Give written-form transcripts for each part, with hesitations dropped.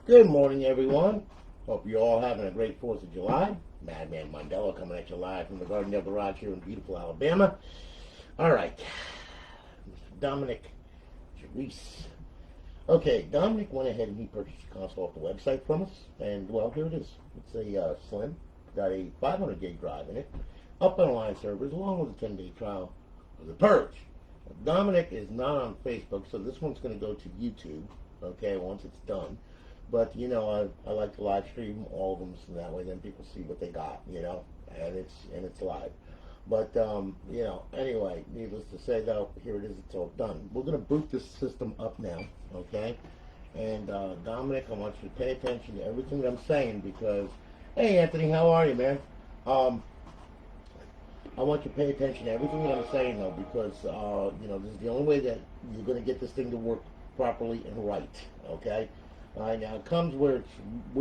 Good morning, everyone. Hope you're all having a great 4th of July. Madman Mondello coming at you live from the Mondello Garage here in beautiful Alabama. All right, Mr. Dominick Gerace. Okay, Dominick went ahead and he purchased the console off the website from us, and well, here it is. It's a Slim, got a 500 gig drive in it, up on line servers, along with a 10-day trial of the Purge. Dominick is not on Facebook, so this one's going to go to YouTube. Okay, once it's done. But, you know, I like to live stream all of them so that way then people see what they got, you know, and it's live. But, you know, anyway, needless to say, though, here it is, it's all done. We're going to boot this system up now, okay? And, Dominick, I want you to pay attention to everything that I'm saying because, hey, Anthony, how are you, man? I want you to pay attention to everything that I'm saying, though, because, you know, this is the only way that you're going to get this thing to work properly and right, okay? All right, now it comes where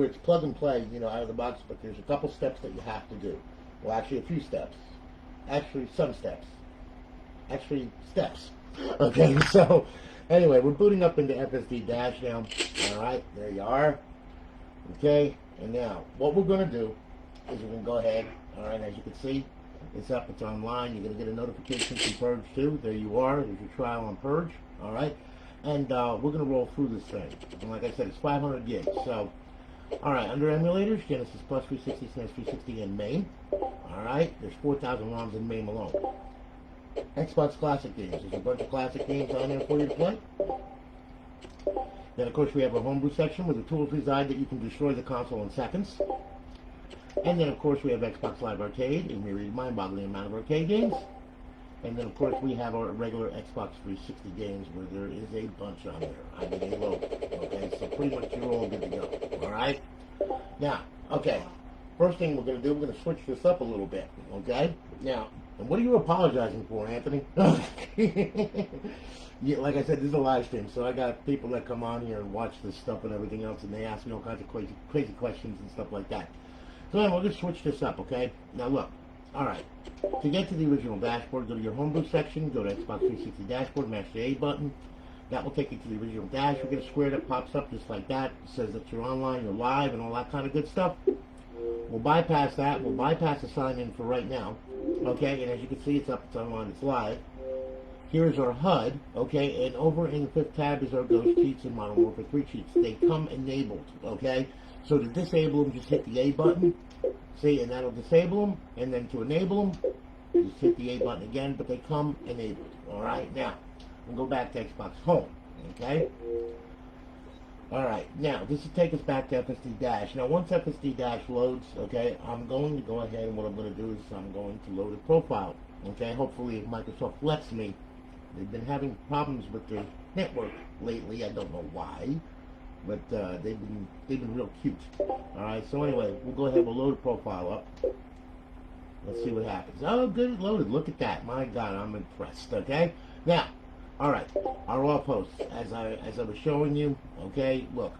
it's plug and play, you know, out of the box, but there's a couple steps that you have to do. Well, actually a few steps. Actually, some steps. Actually, steps. Okay, so, anyway, we're booting up into FSD Dash now. All right, there you are. Okay, and now, what we're going to do is we're going to go ahead, all right, as you can see, it's up, it's online. You're going to get a notification from Purge too. There you are. There's your trial on Purge, all right? And we're going to roll through this thing. And like I said, it's 500 gigs. So, all right, under emulators, Genesis Plus 360, SNES 360, and MAME. All right, there's 4,000 ROMs in MAME alone. Xbox Classic games. There's a bunch of classic games on there for you to play. Then, of course, we have a homebrew section where the tools reside that you can destroy the console in seconds. And then, of course, we have Xbox Live Arcade, a myriad mind-boggling amount of arcade games. And then, of course, we have our regular Xbox 360 games where there is a bunch on there. I mean, a load. Okay, so pretty much you're all good to go. All right? Now, okay, first thing we're going to do, we're going to switch this up a little bit. Okay? Now, and what are you apologizing for, Anthony? Yeah, like I said, this is a live stream, so I got people that come on here and watch this stuff and everything else, and they ask me all kinds of crazy questions and stuff like that. So anyway, we're going to switch this up, okay? Now, look. All right, to get to the original dashboard, go to your homebrew section, go to Xbox 360 dashboard, mash the A button. That will take you to the original dash. You'll get a square that pops up just like that. It says that you're online, you're live, and all that kind of good stuff. We'll bypass that. We'll bypass the sign-in for right now. Okay, and as you can see, it's up, it's online, it's live. Here's our HUD, okay, and over in the 5th tab is our Ghost cheats and Modern Warfare 3 cheats. They come enabled, okay? So to disable them, just hit the A button. See, and that'll disable them, and then to enable them, just hit the A button again, but they come enabled. All right, now, we'll go back to Xbox Home, okay? All right, now, this will take us back to FSD Dash. Now, once FSD Dash loads, okay, I'm going to go ahead, and what I'm going to do is I'm going to load a profile, okay? Hopefully, if Microsoft lets me. They've been having problems with their network lately. I don't know why. But they've been real cute. Alright, so anyway, we'll go ahead, we'll load a profile up. Let's see what happens. Oh, good, it loaded. Look at that. My God, I'm impressed. Okay? Now, alright, our raw posts, as I was showing you, okay, look.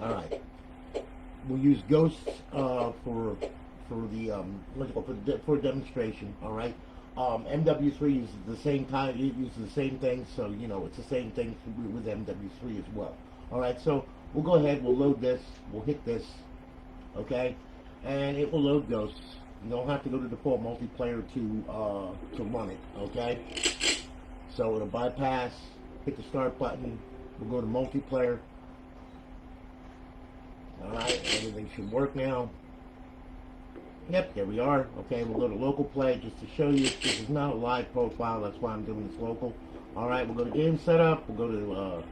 Alright. We'll use ghosts for a demonstration, alright? MW3 uses the same time, it uses the same thing, so you know it's the same thing with MW3 as well. Alright, so we'll go ahead, we'll load this, we'll hit this, okay, and it will load ghosts. You don't have to go to default multiplayer to run it, okay? So it'll bypass, hit the start button, we'll go to multiplayer. Alright, everything should work now. Yep, there we are. Okay, we'll go to local play just to show you. This is not a live profile, that's why I'm doing this local. Alright, we'll go to game setup, we'll go to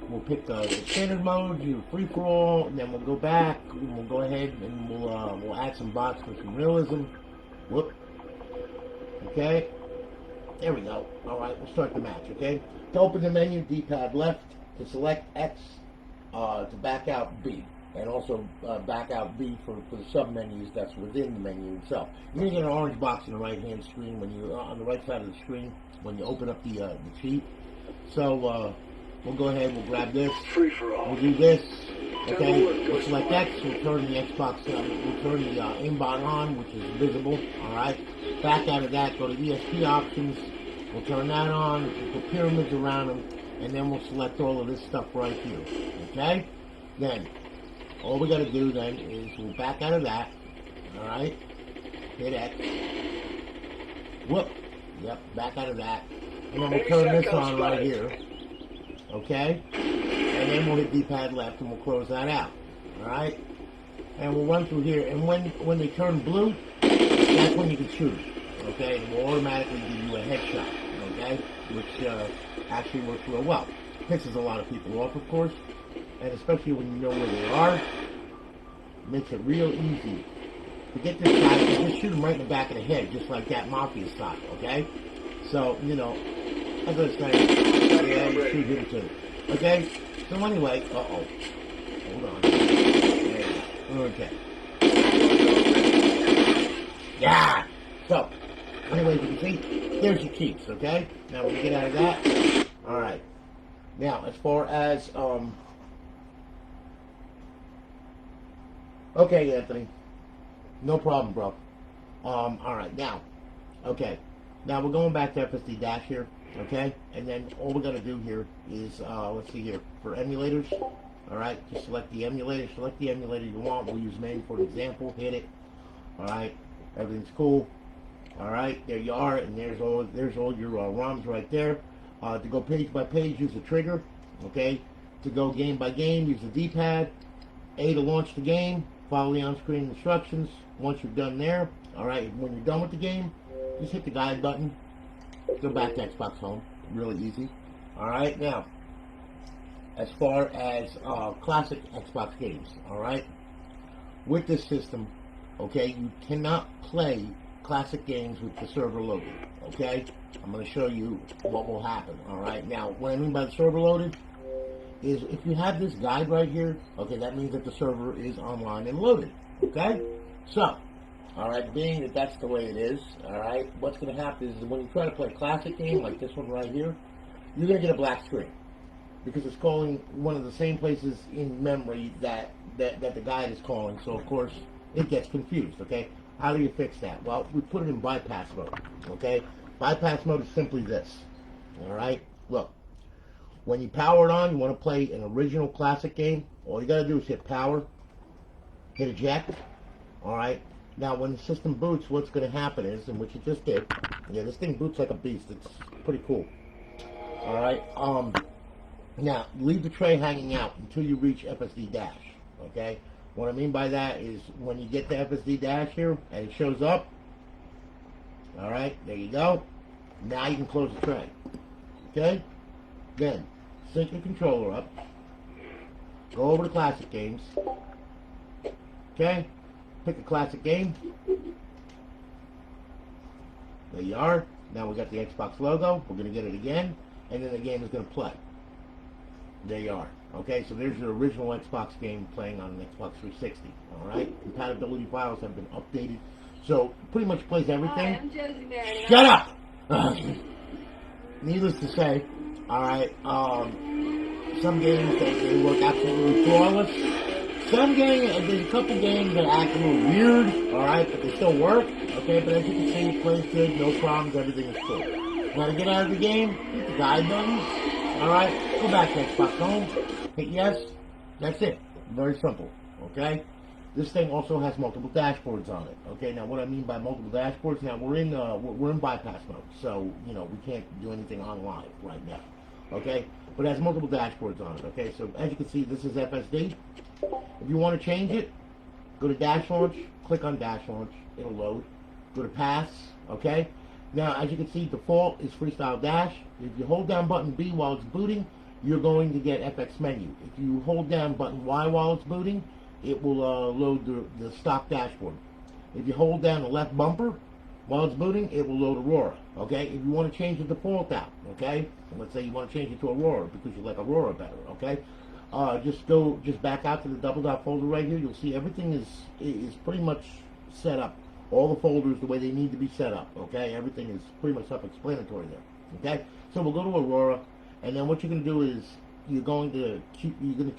we'll pick the standard mode, do free for all, and then we'll go back and we'll go ahead and we'll add some bots for some realism. Whoop. Okay. There we go. Alright, we'll start the match, okay? To open the menu, D-pad left. To select X, to back out B. And also back out B for the sub-menus that's within the menu itself. You're going to get an orange box on the right-hand screen when you on the right side of the screen when you open up the cheat. So we'll go ahead, we'll grab this, we'll do this, okay, we'll select X, we'll turn the Xbox, we'll turn the aimbot on, which is visible, alright. Back out of that, go to ESP options, we'll turn that on, we'll put pyramids around them, and then we'll select all of this stuff right here, okay. Then, all we got to do then is we'll back out of that. All right, hit X. Whoop. Yep, back out of that. And then we'll turn this on right here. Okay? And then we'll hit D-pad left and we'll close that out. Alright? And we'll run through here. And when they turn blue, that's when you can shoot. Okay? And we'll automatically give you a headshot. Okay? Which actually works real well. Pisses a lot of people off, of course. And especially when you know where they are. Makes it real easy to get this guy, and just shoot him right in the back of the head, just like that Mafia style, okay? So, you know, as I was saying, yeah, you shoot him too. Okay? So anyway, hold on. Okay. Yeah! So, anyway, you can see, there's your cheats, okay? Now, when you get out of that, alright. Now, as far as, okay, Anthony. No problem, bro. Alright, now, okay. Now we're going back to FSD Dash here, okay? And then all we're going to do here is, let's see here, for emulators, alright, just select the emulator you want. We'll use main for an example, hit it, alright, everything's cool, alright, there you are, and there's all your ROMs right there. To go page by page, use the trigger, okay? To go game by game, use the D-pad. A to launch the game, follow the on-screen instructions. Once you're done there, alright, when you're done with the game, just hit the guide button, go back to Xbox Home, really easy. Alright, now, as far as classic Xbox games, alright, with this system, okay, you cannot play classic games with the server loaded, okay? I'm going to show you what will happen, alright? Now, what I mean by the server loaded is if you have this guide right here, okay, that means that the server is online and loaded, okay? So, alright, being that that's the way it is, alright, what's going to happen is when you try to play a classic game like this one right here, you're going to get a black screen because it's calling one of the same places in memory that the guide is calling, so of course it gets confused, okay? How do you fix that? Well, we put it in bypass mode, okay? Bypass mode is simply this, alright? Look, when you power it on, you want to play an original classic game, all you got to do is hit power, hit eject, alright? Now, when the system boots, what's going to happen is, and which it just did, yeah, this thing boots like a beast. It's pretty cool. Alright, now, leave the tray hanging out until you reach FSD Dash, okay? What I mean by that is when you get to FSD Dash here, and it shows up, alright, there you go. Now you can close the tray, okay? Then, sync your controller up, go over to classic games, okay? Pick a classic game. There you are. Now we got the Xbox logo. We're going to get it again. And then the game is going to play. There you are. Okay, so there's your original Xbox game playing on an Xbox 360. Alright? Compatibility files have been updated. So, pretty much plays everything. Hi, I'm Josie Barrett. Shut up! Needless to say, alright, some games, they work absolutely flawless. Some games, there's a couple games that act a little weird, alright, but they still work, okay, but as you can see, it plays good, no problems, everything is cool. Now to get out of the game, hit the guide button, alright, go back to Xbox Home, hit yes, that's it, very simple, okay? This thing also has multiple dashboards on it, okay? Now what I mean by multiple dashboards, now we're in bypass mode, so, you know, we can't do anything online right now, okay? But it has multiple dashboards on it, okay? So as you can see, this is FSD. If you want to change it, go to Dash Launch, click on Dash Launch, it'll load. Go to Pass, okay? Now, as you can see, default is Freestyle Dash. If you hold down button B while it's booting, you're going to get FX menu. If you hold down button Y while it's booting, it will load the stock dashboard. If you hold down the left bumper while it's booting, it will load Aurora, okay? If you want to change the default out, okay? Let's say you want to change it to Aurora because you like Aurora better, okay? Just back out to the double dot folder right here. You'll see everything is pretty much set up. All the folders the way they need to be set up. Okay, everything is pretty much self-explanatory there. Okay, so we'll go to Aurora, and then what you're going to do is you're going to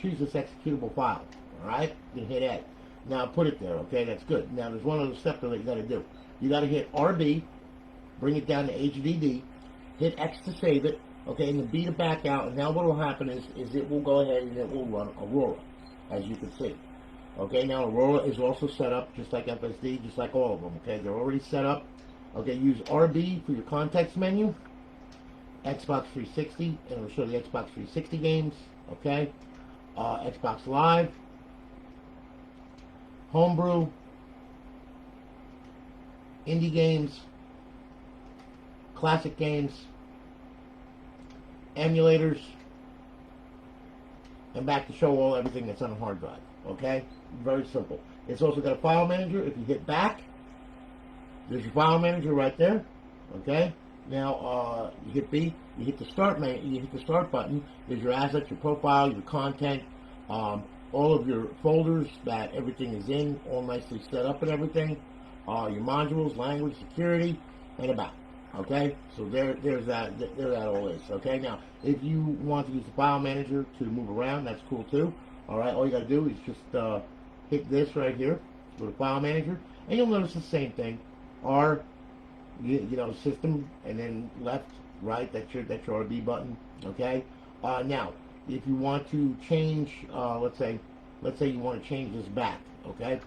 choose this executable file. All right, you can hit Ed. Now put it there. Okay, that's good. Now there's one other step that you got to do. You got to hit RB, bring it down to HDD, hit X to save it. Okay, and then B to back out, and now what will happen is it will go ahead and it will run Aurora. as you can see. Okay, now Aurora is also set up just like FSD, just like all of them. Okay, they're already set up. Okay, use RB for your context menu, Xbox 360, and it'll show the Xbox 360 games. Okay, Xbox Live, Homebrew, indie games, classic games, emulators, and back to show everything that's on a hard drive. Okay, very simple. It's also got a file manager. If you hit back, there's your file manager right there. Okay. Now you hit B. You hit the start you hit the start button. There's your assets, your profile, your content, all of your folders that everything is in, all nicely set up and everything. Your modules, language, security, and about. Okay, so there's that. There that all is. Okay, now if you want to use the file manager to move around, that's cool too. All right, all you got to do is just hit this right here, go to file manager, and you'll notice the same thing. R, you know, system, and then left, right. That's your RB button. Okay. Now, if you want to change, let's say you want to change this back. Okay.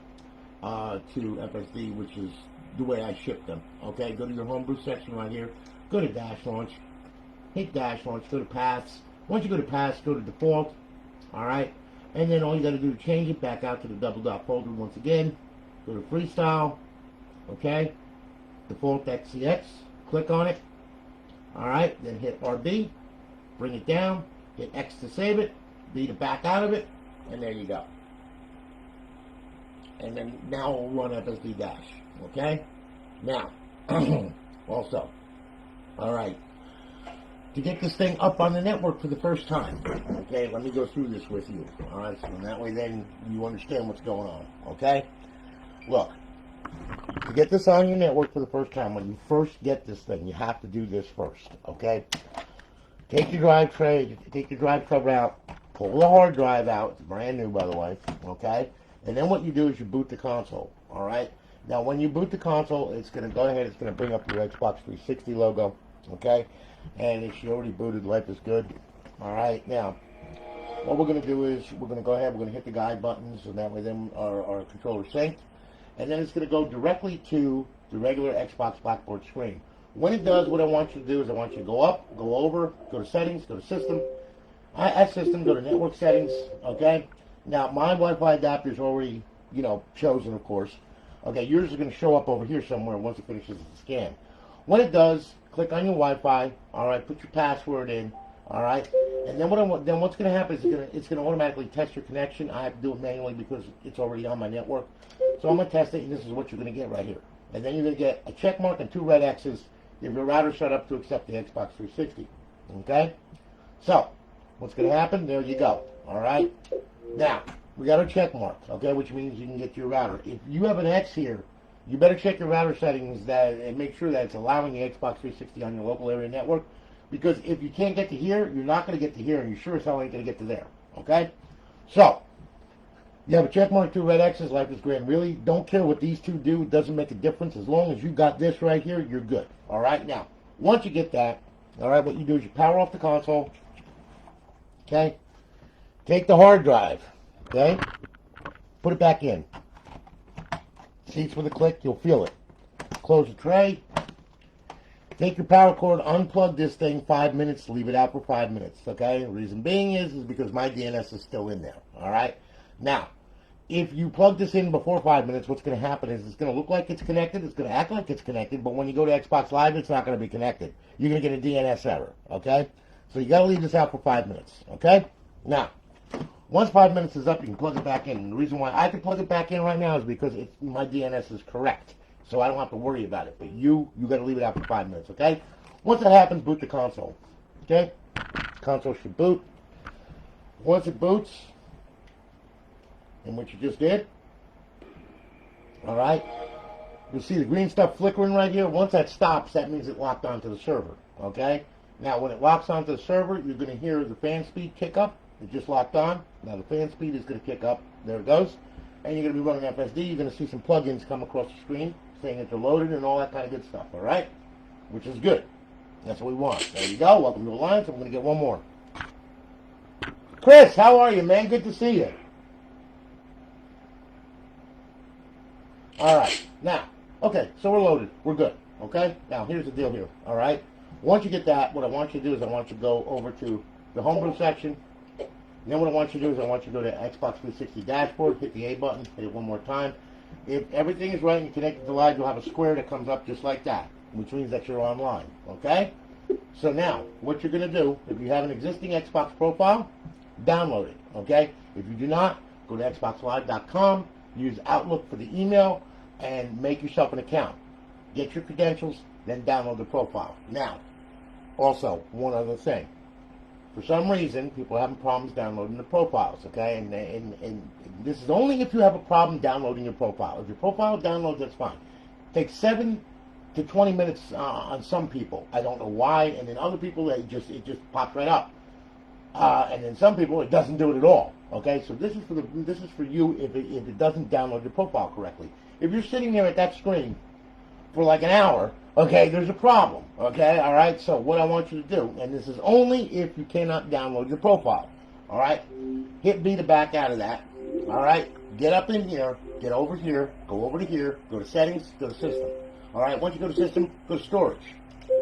To FSD, which is the way I ship them. Okay, go to your homebrew section right here, go to dash launch, hit dash launch, go to paths. Once you go to paths, go to default. All right, and then all you got to do is change it back out to the double dot folder once again. Go to freestyle. Okay, default XCX, click on it. All right, then hit RB, bring it down, hit X to save it, B to back out of it, and there you go. And then now we'll run FSD dash. Okay? Now, also, all right, to get this thing up on the network for the first time, okay, let me go through this with you. All right, so that way then you understand what's going on. Okay? Look, to get this on your network for the first time, when you first get this thing, you have to do this first. Okay? Take your drive tray, take your drive cover out, pull the hard drive out. It's brand new, by the way. Okay? And then what you do is you boot the console, all right? Now, when you boot the console, it's going to go ahead, it's going to bring up your Xbox 360 logo, okay? And if you already booted, life is good, all right? Now, what we're going to do is we're going to go ahead, we're going to hit the guide buttons, and that way then our controller's synced. And then it's going to go directly to the regular Xbox Blackboard screen. When it does, what I want you to do is I want you to go up, go over, go to settings, go to system, at system, go to network settings, okay? Now, my Wi-Fi adapter is already, you know, chosen, of course. Okay, yours is going to show up over here somewhere once it finishes the scan. When it does, click on your Wi-Fi. All right, put your password in. All right, and then what's going to happen is it's going to automatically test your connection. I have to do it manually because it's already on my network. So I'm going to test it, and this is what you're going to get right here. And then you're going to get a check mark and 2 red X's if your router's set up to accept the Xbox 360. Okay, so what's going to happen? There you go. All right. Now, we got our check mark, okay, which means you can get your router. If you have an X here, you better check your router settings and make sure that it's allowing the Xbox 360 on your local area network, because if you can't get to here, you're not going to get to here, and you sure as hell ain't going to get to there, okay? So, you have a check mark, 2 red X's, life is grand. Really, don't care what these two do. It doesn't make a difference. As long as you got this right here, you're good, all right? Now, once you get that, all right, what you do is you power off the console, okay? Take the hard drive, okay? Put it back in. Seats with a click, you'll feel it. Close the tray. Take your power cord, unplug this thing 5 minutes, leave it out for 5 minutes, okay? The reason being is because my DNS is still in there, all right? Now, if you plug this in before 5 minutes, what's going to happen is it's going to look like it's connected, it's going to act like it's connected, but when you go to Xbox Live, it's not going to be connected. You're going to get a DNS error, okay? So you got to leave this out for 5 minutes, okay? Now, once 5 minutes is up, you can plug it back in. And the reason why I can plug it back in right now is because my DNS is correct. So I don't have to worry about it. But you got to leave it out for 5 minutes, okay? Once that happens, boot the console, okay? Console should boot. Once it boots, and what you just did, all right, you'll see the green stuff flickering right here. Once that stops, that means it locked onto the server, okay? Now, when it locks onto the server, you're going to hear the fan speed kick up. It just locked on. Now the fan speed is going to kick up. There it goes. And you're going to be running FSD. You're going to see some plugins come across the screen saying that they're loaded and all that kind of good stuff, all right? Which is good. That's what we want. There you go. Welcome to Alliance. I'm going to get one more. Chris, how are you, man? Good to see you. All right. Now, okay, so we're loaded. We're good. Okay? Now, here's the deal here. All right? Once you get that, what I want you to do is I want you to go over to the homebrew section. And then what I want you to do is I want you to go to Xbox 360 dashboard, hit the A button, hit it one more time. If everything is right and you connect to live, you'll have a square that comes up just like that, which means that you're online. Okay? So now, what you're going to do, if you have an existing Xbox profile, download it. Okay? If you do not, go to xboxlive.com, use Outlook for the email, and make yourself an account. Get your credentials, then download the profile. Now, also, one other thing. For some reason, people are having problems downloading the profiles, okay? And this is only if you have a problem downloading your profile. If your profile downloads, that's fine. It takes 7 to 20 minutes on some people. I don't know why. And then other people, it just pops right up. And then some people, it doesn't do it at all. Okay, so this is for you if it doesn't download your profile correctly. If you're sitting there at that screen for like an hour, okay, there's a problem. Okay, all right. So what I want you to do, and this is only if you cannot download your profile. All right, hit B to back out of that. All right, get up in here, get over here, go over to here, go to settings, go to system. All right, once you go to system, go to storage.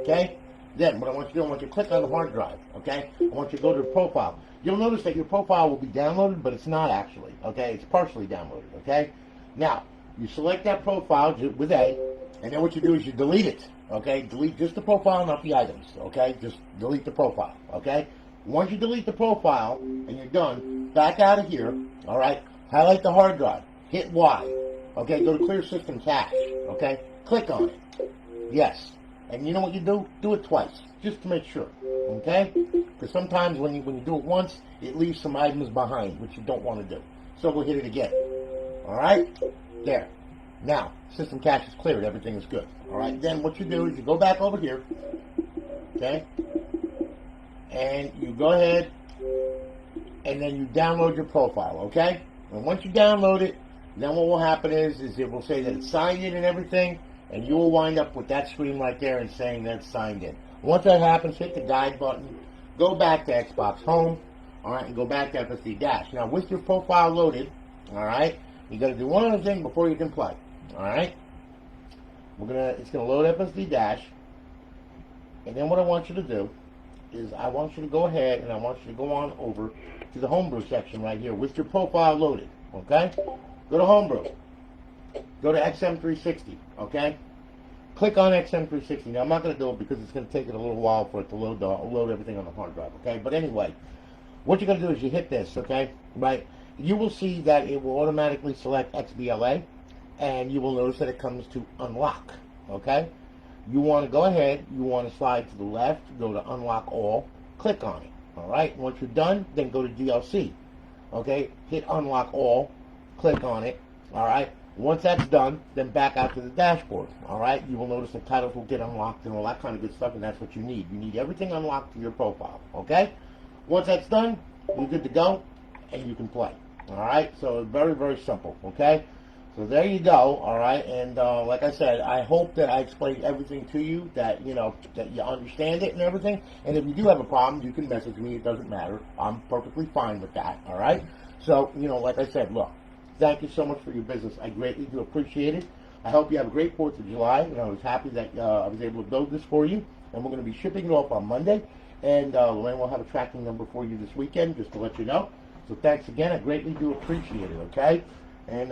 Okay. Then what I want you to do, I want you to click on the hard drive. Okay, I want you to go to the profile. You'll notice that your profile will be downloaded, but it's not actually, okay? It's partially downloaded, okay? Now, you select that profile with A, and then what you do is you delete it, okay? Delete just the profile, not the items, okay? Just delete the profile, okay? Once you delete the profile, and you're done, back out of here, all right? Highlight the hard drive, hit Y, okay? Go to Clear System Cache, okay? Click on it, yes. And you know what you do? Do it twice, just to make sure, okay? Because sometimes when you do it once, it leaves some items behind, which you don't want to do. So we'll hit it again. All right? There. Now, system cache is cleared. Everything is good. All right? Then what you do is you go back over here, okay? And you go ahead, and then you download your profile, okay? And once you download it, then what will happen is it will say that it's signed in and everything, and you will wind up with that screen right there and saying that it's signed in. Once that happens, hit the guide button, go back to Xbox Home, all right, and go back to FSD Dash. Now, with your profile loaded, all right, you got to do one other thing before you can play, all right? It's gonna load FSD Dash, and then what I want you to do is I want you to go ahead and I want you to go on over to the Homebrew section right here with your profile loaded, okay? Go to Homebrew. Go to XM360, okay? Click on XM360. Now, I'm not going to do it because it's going to take it a little while for it to load everything on the hard drive, okay? But anyway, what you're going to do is you hit this, okay? Right? You will see that it will automatically select XBLA, and you will notice that it comes to unlock, okay? You want to go ahead, you want to slide to the left, go to unlock all, click on it, all right? Once you're done, then go to DLC, okay? Hit unlock all, click on it, all right? Once that's done, then back out to the dashboard, all right? You will notice the titles will get unlocked and all that kind of good stuff, and that's what you need. You need everything unlocked to your profile, okay? Once that's done, you're good to go, and you can play, all right? So very, very simple, okay? So there you go, all right? And like I said, I hope that I explained everything to you, that, you know, that you understand it and everything. And if you do have a problem, you can message me. It doesn't matter. I'm perfectly fine with that, all right? So, you know, like I said, look. Thank you so much for your business. I greatly do appreciate it. I hope you have a great 4th of July, and I was happy that I was able to build this for you. And we're going to be shipping it off on Monday. And Lorraine will have a tracking number for you this weekend, just to let you know. So thanks again. I greatly do appreciate it, okay? And,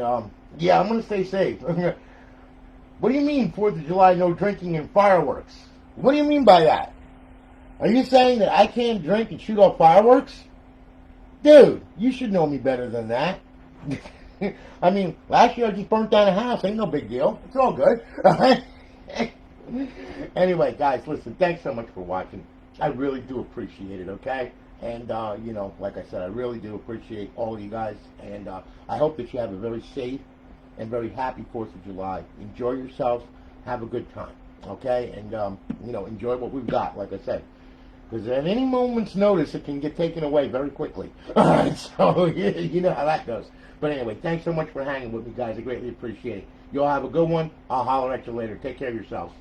yeah, I'm going to stay safe. What do you mean 4th of July, no drinking and fireworks? What do you mean by that? Are you saying that I can't drink and shoot off fireworks? Dude, you should know me better than that. I mean, last year I just burnt down a house. Ain't no big deal. It's all good. Anyway, guys, listen, thanks so much for watching. I really do appreciate it, okay? And, you know, like I said, I really do appreciate all of you guys. And I hope that you have a very safe and very happy 4th of July. Enjoy yourselves. Have a good time, okay? And, you know, enjoy what we've got, like I said. Because at any moment's notice, it can get taken away very quickly. All right, so you know how that goes. But anyway, thanks so much for hanging with me, guys. I greatly appreciate it. You all have a good one. I'll holler at you later. Take care of yourselves.